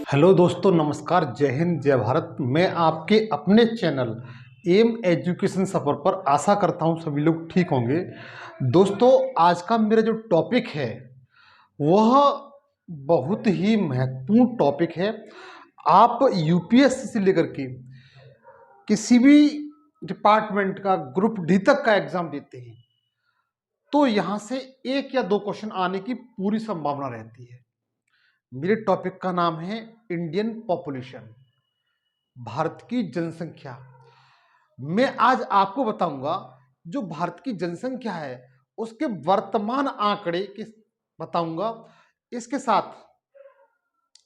Hello दोस्तों, नमस्कार, जय हिंद, जय भारत। मैं आपके अपने चैनल एम एजुकेशन सफ़र पर आशा करता हूं सभी लोग ठीक होंगे। दोस्तों, आज का मेरा जो टॉपिक है वह बहुत ही महत्वपूर्ण टॉपिक है। आप यूपीएससी से लेकर के किसी भी डिपार्टमेंट का ग्रुप डी तक का एग्जाम देते हैं तो यहाँ से एक या दो क्वेश्चन आने की पूरी संभावना रहती है। मेरे टॉपिक का नाम है इंडियन पॉपुलेशन, भारत की जनसंख्या। मैं आज आपको बताऊंगा जो भारत की जनसंख्या है उसके वर्तमान आंकड़े किस बताऊंगा। इसके साथ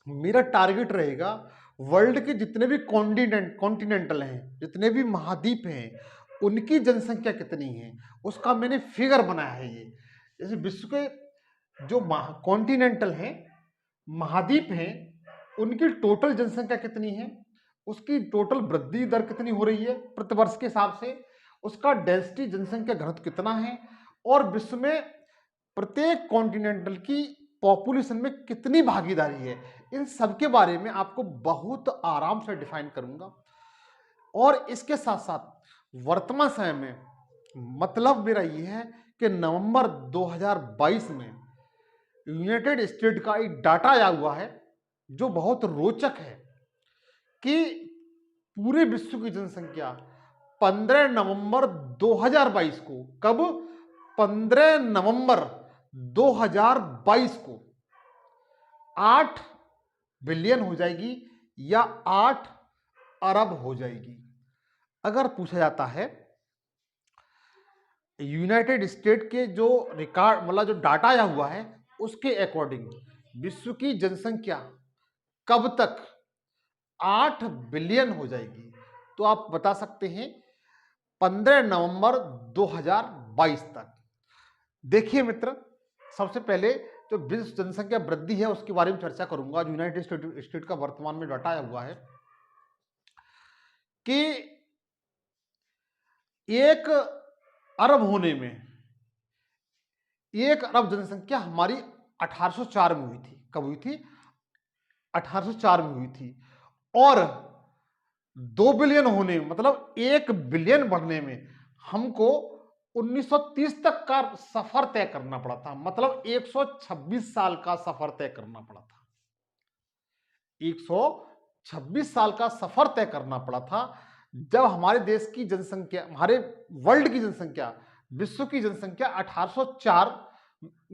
मेरा टारगेट रहेगा वर्ल्ड के जितने भी कॉन्टिनेंटल हैं, जितने भी महाद्वीप हैं, उनकी जनसंख्या कितनी है उसका मैंने फिगर बनाया है। ये जैसे विश्व के जो कॉन्टिनेंटल हैं, महाद्वीप हैं, उनकी टोटल जनसंख्या कितनी है, उसकी टोटल वृद्धि दर कितनी हो रही है प्रतिवर्ष के हिसाब से, उसका डेंसिटी जनसंख्या घनत्व कितना है, और विश्व में प्रत्येक कॉन्टिनेंटल की पॉपुलेशन में कितनी भागीदारी है, इन सब के बारे में आपको बहुत आराम से डिफाइन करूंगा। और इसके साथ साथ वर्तमान समय में मतलब मेरा यह है कि नवंबर 2022 में यूनाइटेड स्टेट का एक डाटा आया हुआ है जो बहुत रोचक है कि पूरे विश्व की जनसंख्या 15 नवंबर 2022 को, कब, 15 नवंबर 2022 को 8 बिलियन हो जाएगी या 8 अरब हो जाएगी। अगर पूछा जाता है यूनाइटेड स्टेट के जो रिकॉर्ड मतलब जो डाटा आया हुआ है उसके अकॉर्डिंग विश्व की जनसंख्या कब तक 8 बिलियन हो जाएगी, तो आप बता सकते हैं 15 नवंबर 2022 तक। देखिए मित्र, सबसे पहले जो विश्व जनसंख्या वृद्धि है उसके बारे में चर्चा करूंगा। यूनाइटेड स्टेट का वर्तमान में डाटा आया हुआ है कि 1 अरब होने में 1 अरब जनसंख्या हमारी 1804 में हुई थी। कब हुई थी? 1804 में हुई थी। और 2 बिलियन होने में मतलब 1 बिलियन बढ़ने में हमको 1930 तक का सफर तय करना पड़ा था। मतलब 126 साल का सफर तय करना पड़ा था। 126 साल का सफर तय करना पड़ा था जब हमारे देश की जनसंख्या, हमारे वर्ल्ड की जनसंख्या, विश्व की जनसंख्या 1804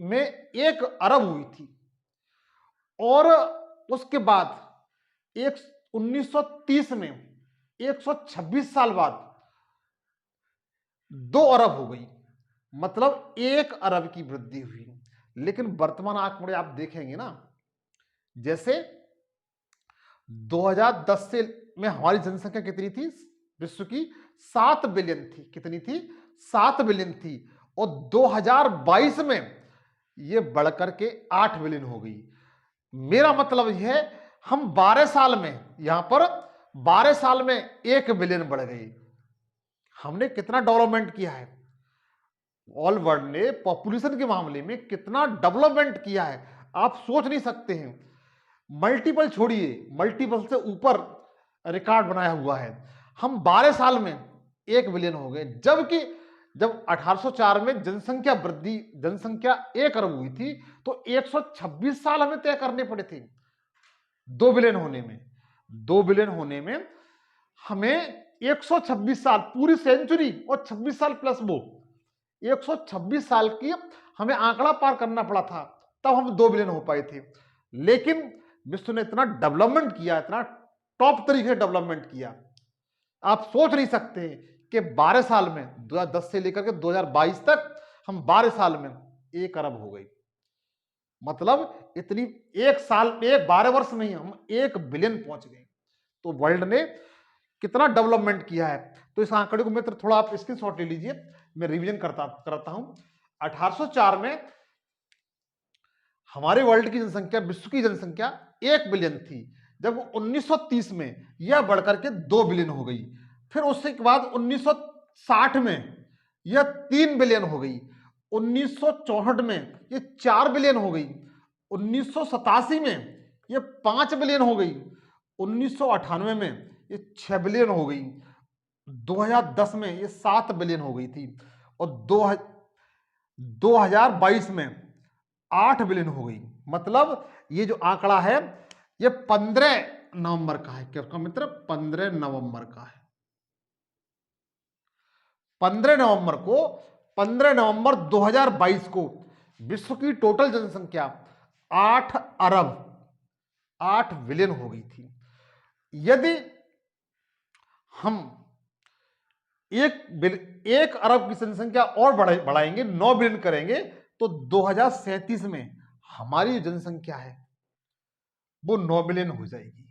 में 1 अरब हुई थी। और उसके बाद 1930 में 126 साल बाद 2 अरब हो गई, मतलब 1 अरब की वृद्धि हुई। लेकिन वर्तमान आंकड़े आप देखेंगे ना, जैसे 2010 से में हमारी जनसंख्या कितनी थी विश्व की? 7 बिलियन थी। कितनी थी? 7 बिलियन थी। और 2022 में यह बढ़कर के 8 बिलियन हो गई। मेरा मतलब यह है हम 12 साल में, यहां पर 12 साल में 1 बिलियन बढ़ गई। हमने कितना डेवलपमेंट किया है, ऑल वर्ल्ड ने पॉपुलेशन के मामले में कितना डेवलपमेंट किया है, आप सोच नहीं सकते हैं। मल्टीपल छोड़िए, मल्टीपल से ऊपर रिकॉर्ड बनाया हुआ है। हम 12 साल में 1 बिलियन हो गए, जबकि जब 1804 में जनसंख्या वृद्धि, जनसंख्या 1 अरब हुई थी तो 126 साल हमें तय करने पड़े थे 2 बिलियन होने में। 2 बिलियन होने में हमें 126 साल, पूरी सेंचुरी और 26 साल प्लस वो 126 साल की हमें आंकड़ा पार करना पड़ा था, तब हम 2 बिलियन हो पाए थे। लेकिन विश्व ने इतना डेवलपमेंट किया, इतना टॉप तरीके से डेवलपमेंट किया, आप सोच नहीं सकते कि 12 साल में 2010 से लेकर के 2022 तक हम 12 साल में 1 अरब हो गई। मतलब इतनी, 1 साल में 12 वर्ष में ही हम 1 बिलियन पहुंच गए। तो वर्ल्ड ने कितना डेवलपमेंट किया है। तो इस आंकड़े को मित्र थोड़ा आप स्क्रीनशॉट ले लीजिए, मैं रिवीजन करता हूं। 1804 में हमारे वर्ल्ड की जनसंख्या, विश्व की जनसंख्या 1 बिलियन थी, जब 1930 में यह बढ़कर के 2 बिलियन हो गई। फिर उसके बाद 1960 में यह 3 बिलियन हो गई। 1964 में यह 4 बिलियन हो गई। 1987 में ये 5 बिलियन हो गई। 1998 में ये 6 बिलियन हो गई। 2010 में ये 7 बिलियन हो गई थी और 2022 में 8 बिलियन हो गई। मतलब ये जो आंकड़ा है ये 15 नवंबर का है। क्या मित्र? 15 नवंबर का है। 15 नवंबर को 15 नवंबर 2022 को विश्व की टोटल जनसंख्या 8 अरब 8 बिलियन हो गई थी। यदि हम एक अरब की जनसंख्या और बढ़ाएंगे, 9 बिलियन करेंगे, तो 2037 में हमारी जनसंख्या है वो 9 बिलियन हो जाएगी।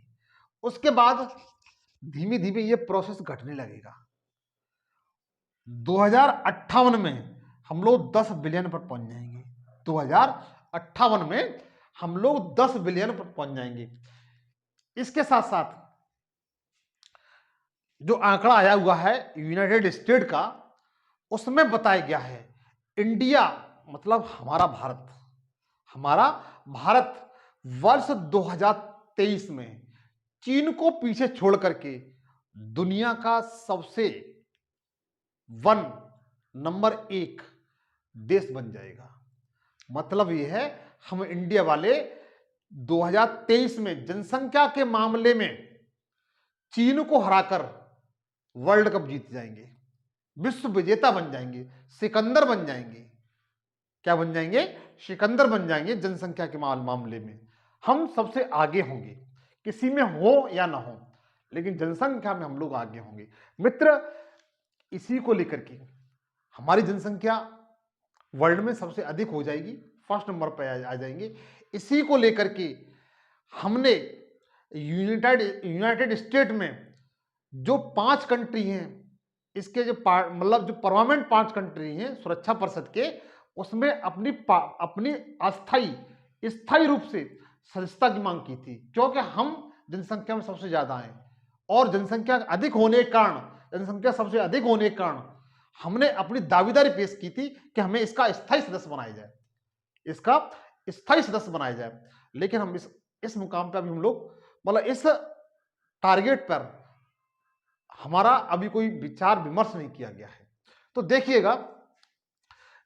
उसके बाद धीमे धीमे ये प्रोसेस घटने लगेगा। 2058 में हम लोग 10 बिलियन पर पहुंच जाएंगे। 2058 में हम लोग 10 बिलियन पर पहुंच जाएंगे। इसके साथ साथ जो आंकड़ा आया हुआ है यूनाइटेड स्टेट का, उसमें बताया गया है इंडिया मतलब हमारा भारत वर्ष 2023 में चीन को पीछे छोड़ करके दुनिया का सबसे नंबर 1 देश बन जाएगा। मतलब यह है हम इंडिया वाले 2023 में जनसंख्या के मामले में चीन को हराकर वर्ल्ड कप जीत जाएंगे, विश्व विजेता बन जाएंगे, सिकंदर बन जाएंगे। क्या बन जाएंगे? सिकंदर बन जाएंगे। जनसंख्या के मामले में हम सबसे आगे होंगे, किसी में हो या ना हो, लेकिन जनसंख्या में हम लोग आगे होंगे। मित्र, इसी को लेकर के हमारी जनसंख्या वर्ल्ड में सबसे अधिक हो जाएगी, फर्स्ट नंबर पर आ जाएंगे। इसी को लेकर के हमने यूनाइटेड स्टेट में जो 5 कंट्री हैं, इसके जो मतलब जो परमानेंट 5 कंट्री हैं सुरक्षा परिषद के, उसमें अपनी स्थायी रूप से सदस्यता की मांग की थी, क्योंकि हम जनसंख्या में सबसे ज्यादा हैं और जनसंख्या सबसे अधिक होने के कारण हमने अपनी दावेदारी पेश की थी कि हमें इसका स्थायी सदस्य बनाया जाए। लेकिन हम इस मुकाम पर अभी हम लोग मतलब इस टारगेट पर हमारा अभी कोई विचार विमर्श नहीं किया गया है। तो देखिएगा,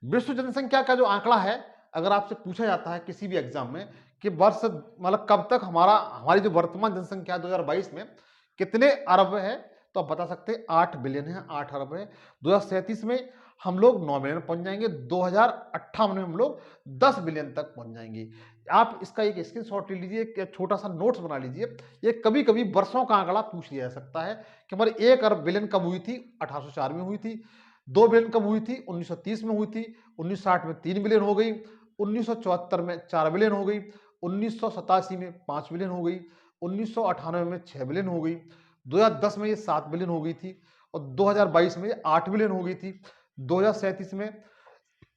विश्व जनसंख्या का जो आंकड़ा है, अगर आपसे पूछा जाता है किसी भी एग्जाम में कि वर्ष मतलब कब तक हमारी जो वर्तमान जनसंख्या 2022 में कितने अरब है, तो आप बता सकते हैं 8 बिलियन है, 8 अरब है। 2037 में हम लोग 9 बिलियन पहुंच जाएंगे। 2058 में हम लोग 10 बिलियन तक पहुंच जाएंगे। आप इसका एक स्क्रीनशॉट ले लीजिए, एक छोटा सा नोट्स बना लीजिए। ये कभी कभी वर्षों का आंकड़ा पूछ लिया जा सकता है कि हमारी 1 अरब बिलियन कब हुई थी? 1804 में हुई थी। 2 बिलियन कब हुई थी? 1930 में हुई थी। 1960 में 3 बिलियन हो गई। 1974 में 4 बिलियन हो गई। 1987 में 5 बिलियन हो गई। 1998 में 6 बिलियन हो गई। 2010 में ये 7 बिलियन हो गई थी और 2022 में ये 8 बिलियन हो गई थी। 2037 में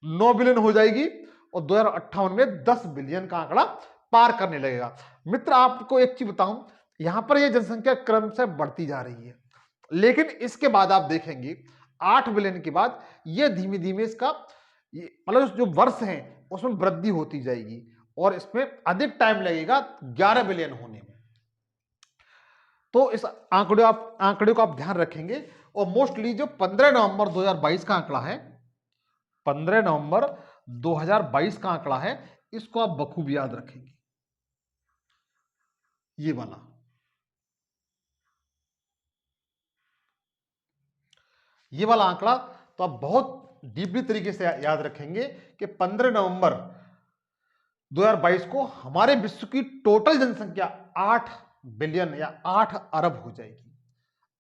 9 बिलियन हो जाएगी और 2058 में 10 बिलियन का आंकड़ा पार करने लगेगा। मित्र, आपको एक चीज बताऊं, यहां पर ये जनसंख्या क्रम से बढ़ती जा रही है, लेकिन इसके बाद आप देखेंगे 8 बिलियन के बाद ये धीमे धीमे इसका मतलब जो वर्ष है उसमें वृद्धि होती जाएगी और इसमें अधिक टाइम लगेगा 11 बिलियन होने में। तो इस आंकड़े को आप ध्यान रखेंगे। और मोस्टली जो 15 नवंबर 2022 का आंकड़ा है, 15 नवंबर 2022 का आंकड़ा है, इसको आप बखूबी याद रखेंगे। ये वाला आंकड़ा तो आप बहुत डीपली तरीके से याद रखेंगे कि 15 नवंबर 2022 को हमारे विश्व की टोटल जनसंख्या 8 बिलियन या 8 अरब हो जाएगी।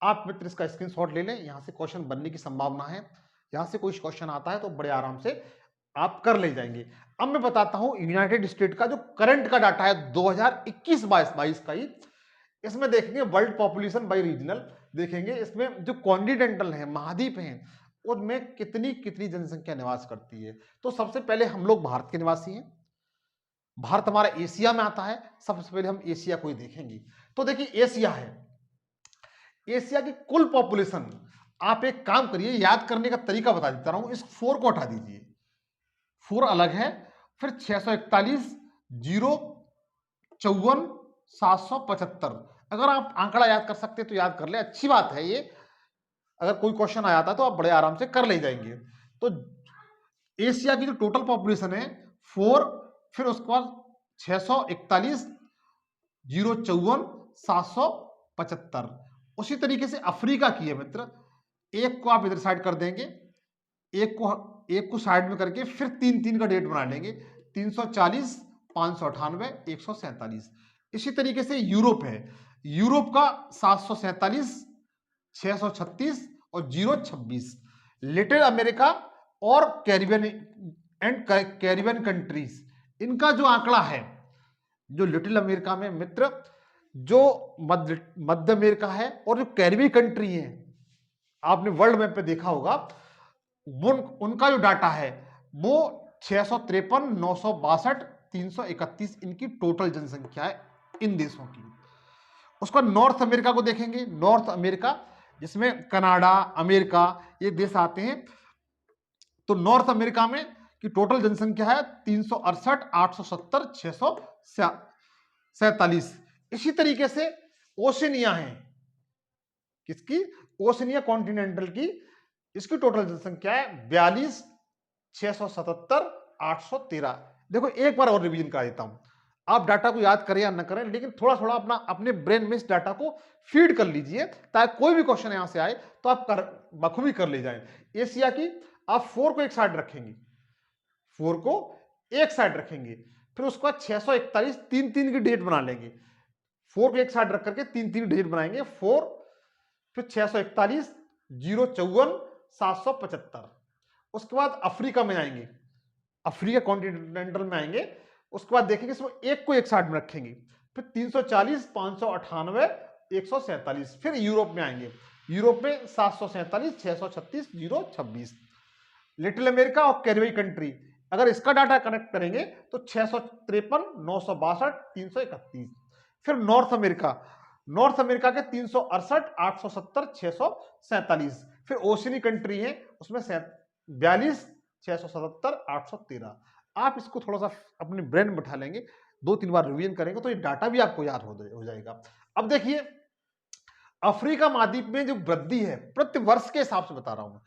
आप मित्र इसका स्क्रीनशॉट ले लें, यहां से क्वेश्चन बनने की संभावना है। यहां से कोई क्वेश्चन आता है तो बड़े आराम से आप कर ले जाएंगे। अब मैं बताता हूं यूनाइटेड स्टेट का जो करंट का डाटा है 2021-22 का ही। इसमें देखेंगे वर्ल्ड पॉपुलेशन बाय रीजनल, देखेंगे इसमें जो कॉन्टिनेंटल है, महाद्वीप हैं, उनमें कितनी कितनी जनसंख्या निवास करती है। तो सबसे पहले हम लोग भारत के निवासी हैं। भारत हमारा एशिया में आता है। सबसे पहले हम एशिया को ही देखेंगे। तो देखिए एशिया है, एशिया की कुल पॉपुलेशन, आप एक काम करिए, याद करने का तरीका बता देता हूं। इस 4 को हटा दीजिए, 4 अलग है, फिर 641, 0, 54, 775। अगर आप आंकड़ा याद कर सकते तो याद कर ले, अच्छी बात है ये। अगर कोई क्वेश्चन आ जाता तो आप बड़े आराम से कर ले जाएंगे। तो एशिया की जो टोटल पॉपुलेशन है 4, फिर उसके बाद 641, 054, 775। उसी तरीके से अफ्रीका की है मित्र, एक को आप इधर साइड कर देंगे, एक को साइड में करके फिर तीन तीन का डेट बना लेंगे, 340, 598, 147। इसी तरीके से यूरोप है, यूरोप का 747, 636 और 026। लिटिल अमेरिका और कैरिबियन एंड कैरिबियन कंट्रीज, इनका जो आंकड़ा है, जो लिटिल अमेरिका में मित्र, जो मध्य अमेरिका है और जो कैरिबियन कंट्री है, आपने वर्ल्ड मैप पे देखा होगा, वो उनका जो डाटा है वो 653, 962, 331 इनकी टोटल जनसंख्या है इन देशों की। उसका नॉर्थ अमेरिका को देखेंगे, नॉर्थ अमेरिका जिसमें कनाडा, अमेरिका ये देश आते हैं। तो नॉर्थ अमेरिका में की टोटल जनसंख्या है 368, 870, 647। इसी तरीके से ओशनिया है, किसकी? ओशनिया कॉन्टिनेंटल की, इसकी टोटल जनसंख्या है 42, 677, 813। देखो एक बार और रिवीजन करा देता हूं, आप डाटा को याद करें या न करें, लेकिन थोड़ा थोड़ा अपने ब्रेन में इस डाटा को फीड कर लीजिए, ताकि कोई भी क्वेश्चन यहां से आए तो आप बखूबी कर ले जाएं। एशिया की आप 4 को एक साइड रखेंगे, 4 को एक साइड रखेंगे, फिर उसके बाद 641, तीन तीन की डेट बना लेंगे, 4 को एक साइड रख करके तीन तीन डेट बनाएंगे, 4, फिर 641, 054, 775। उसके बाद अफ्रीका में आएंगे, अफ्रीका कॉन्टिनेंटल में आएंगे, उसके बाद देखेंगे इसमें एक को एक साइड में रखेंगे, फिर 340, 598, 147। फिर यूरोप में आएंगे, यूरोप में 747, 636, 026। लिटिल अमेरिका और कैरिबियन कंट्री, अगर इसका डाटा कनेक्ट करेंगे तो 653, 962, 331। फिर नॉर्थ अमेरिका, नॉर्थ अमेरिका के 368, 870, 647। फिर ओशियनी कंट्री है, उसमें 42, 677, 813। आप इसको थोड़ा सा अपने ब्रेन में बैठा लेंगे, 2-3 बार रिवीजन करेंगे तो ये डाटा भी आपको याद हो जाएगा। अब देखिए अफ्रीका महाद्वीप में जो वृद्धि है, प्रति वर्ष के हिसाब से बता रहा हूं,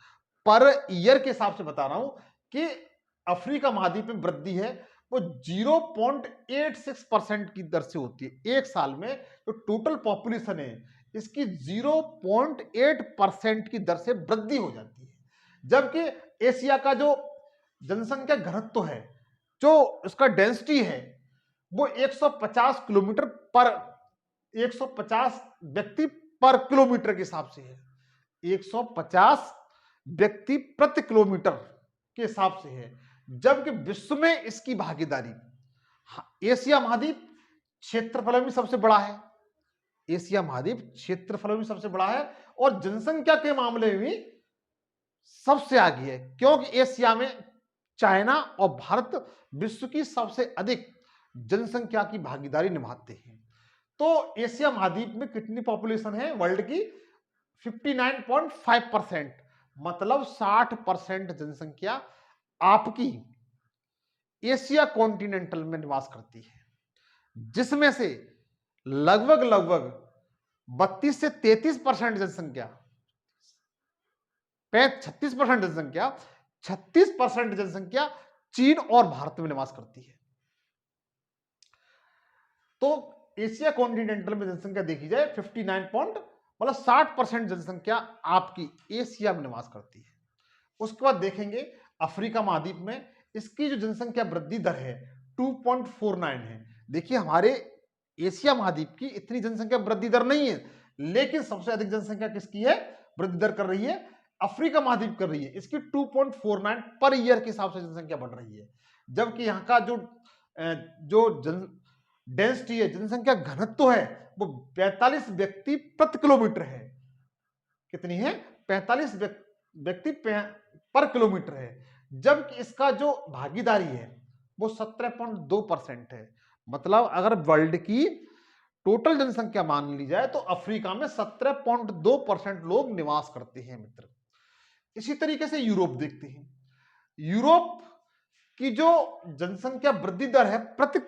पर ईयर के हिसाब से बता रहा हूं कि अफ्रीका महाद्वीप में वृद्धि है वो 0.86% की दर से होती है। एक साल में जो टोटल पॉपुलेशन है इसकी 0.8% की दर से वृद्धि हो जाती है। जबकि एशिया का जो जनसंख्या घनत्व है, जो उसका डेंसिटी है, वो 150 किलोमीटर पर 150 व्यक्ति पर किलोमीटर के हिसाब से है, 150 व्यक्ति प्रति किलोमीटर के हिसाब से है। जबकि विश्व में इसकी भागीदारी, एशिया महाद्वीप क्षेत्रफल में सबसे बड़ा है, एशिया महाद्वीप क्षेत्रफल में सबसे बड़ा है और जनसंख्या के मामले में भी सबसे आगे है, क्योंकि एशिया में चाइना और भारत विश्व की सबसे अधिक जनसंख्या की भागीदारी निभाते हैं। तो एशिया महाद्वीप में कितनी पॉपुलेशन है वर्ल्ड की? 59.5%, मतलब 60% जनसंख्या आपकी एशिया कॉन्टिनेंटल में निवास करती है, जिसमें से लगभग 32 से 33% जनसंख्या, 36% जनसंख्या, 36% जनसंख्या चीन और भारत में निवास करती है। तो एशिया कॉन्टिनेंटल में जनसंख्या देखी जाए 59 मतलब 60% जनसंख्या आपकी एशिया में निवास करती है। उसके बाद देखेंगे अफ्रीका महाद्वीप में इसकी जो जनसंख्या वृद्धि दर है 2.49 है। देखिए हमारे एशिया महाद्वीप की इतनी जनसंख्या वृद्धि दर नहीं है, लेकिन सबसे अधिक जनसंख्या किसकी है वृद्धि दर कर रही है? अफ्रीका महाद्वीप कर रही है। इसकी 2.49 पर ईयर के हिसाब से जनसंख्या बढ़ रही है। जबकि यहाँ का जो डेंसिटी है, जनसंख्या घनत्व है, वो 45 व्यक्ति प्रति किलोमीटर है। कितनी है? 45 व्यक्ति पर किलोमीटर है। जबकि इसका जो भागीदारी है वो 17.2% है। मतलब अगर वर्ल्ड की टोटल जनसंख्या मान ली जाए तो अफ्रीका में 17.2% लोग निवास करते हैं मित्र। इसी तरीके से यूरोप देखते हैं। यूरोप की जो जनसंख्या वृद्धि दर है प्रति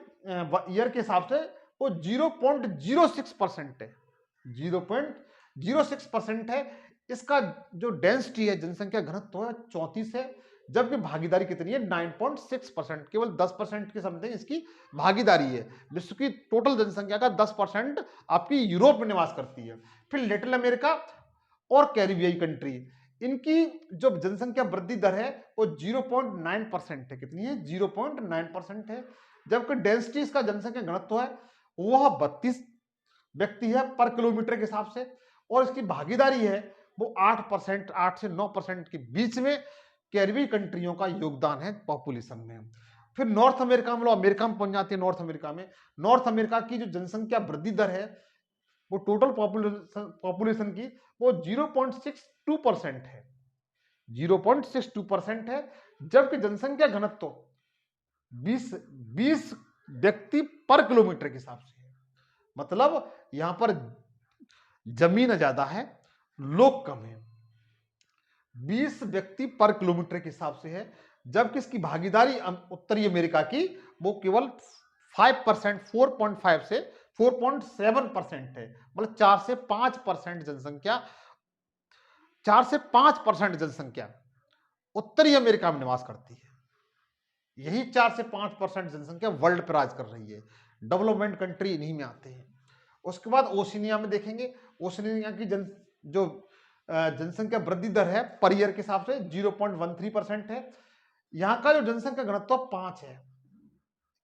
ईयर के हिसाब से वो 0.06% है, 0.06% है। इसका जो डेंसिटी है, जनसंख्या घनत्व है 34 है, जबकि भागीदारी कितनी है 9.6%, केवल 10% की समथिंग इसकी भागीदारी है। विश्व की टोटल जनसंख्या का 10% आपकी यूरोप में निवास करती है। फिर लिटिल अमेरिका और कैरिबियाई कंट्री, इनकी जो जनसंख्या वृद्धि दर है वो 0.9% है। कितनी है? 0.9% है। जबकि डेंसिटी इसका जनसंख्या घनत्व है वह 32 व्यक्ति है पर किलोमीटर के हिसाब से, और इसकी भागीदारी है वो 8%, 8 से 9% के बीच में कैरिबी कंट्रियों का योगदान है पॉपुलेशन में। फिर नॉर्थ अमेरिका में, अमेरिका में पहुंच जाती है। नॉर्थ अमेरिका की जो जनसंख्या वृद्धि दर है वो टोटल पॉपुलेशन की वो 0.62% है, 0.62% है। जबकि जनसंख्या घनत्व 20 व्यक्ति पर किलोमीटर के हिसाब से है। मतलब यहां पर जमीन ज्यादा है, लोग कम है, 20 व्यक्ति पर किलोमीटर के हिसाब से है। जबकि इसकी भागीदारी उत्तरी अमेरिका की वो केवल 5%, 4.5 से 4.7% है। मतलब 4 से 5% जनसंख्या, 4 से 5% जनसंख्या उत्तरी अमेरिका में निवास करती है। यही 4 से 5% जनसंख्या वर्ल्ड पर राज कर रही है। डेवलपमेंट कंट्री इन्हीं में आते हैं। उसके बाद ओशिनिया में देखेंगे, ओशिनिया की जनसंख्या वृद्धि दर है पर ईयर के हिसाब से 0.13% है। यहां का जो जनसंख्या घनत्व 5 है।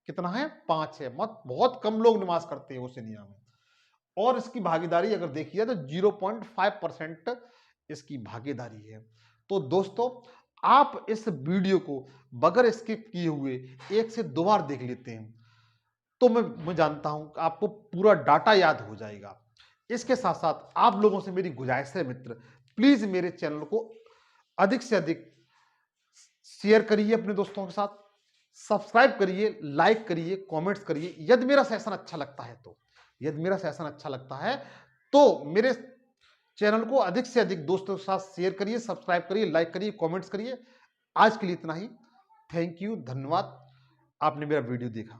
कितना है? 5 है। मत बहुत कम लोग निवास करते हैं ओशिनिया में। और इसकी भागीदारी अगर देखिए तो 0.5% इसकी भागीदारी है। तो दोस्तों, आप इस वीडियो को बगैर स्किप किए हुए 1 से 2 बार देख लेते हैं तो मैं जानता हूं कि आपको पूरा डाटा याद हो जाएगा। इसके साथ साथ आप लोगों से मेरी गुजारिश है मित्र, प्लीज मेरे चैनल को अधिक से अधिक शेयर करिए अपने दोस्तों के साथ, सब्सक्राइब करिए, लाइक करिए, कमेंट्स करिए। यदि मेरा सेशन अच्छा लगता है तो मेरे चैनल को अधिक से अधिक दोस्तों के साथ शेयर करिए, सब्सक्राइब करिए, लाइक करिए, कमेंट्स करिए। आज के लिए इतना ही। थैंक यू, धन्यवाद, आपने मेरा वीडियो देखा।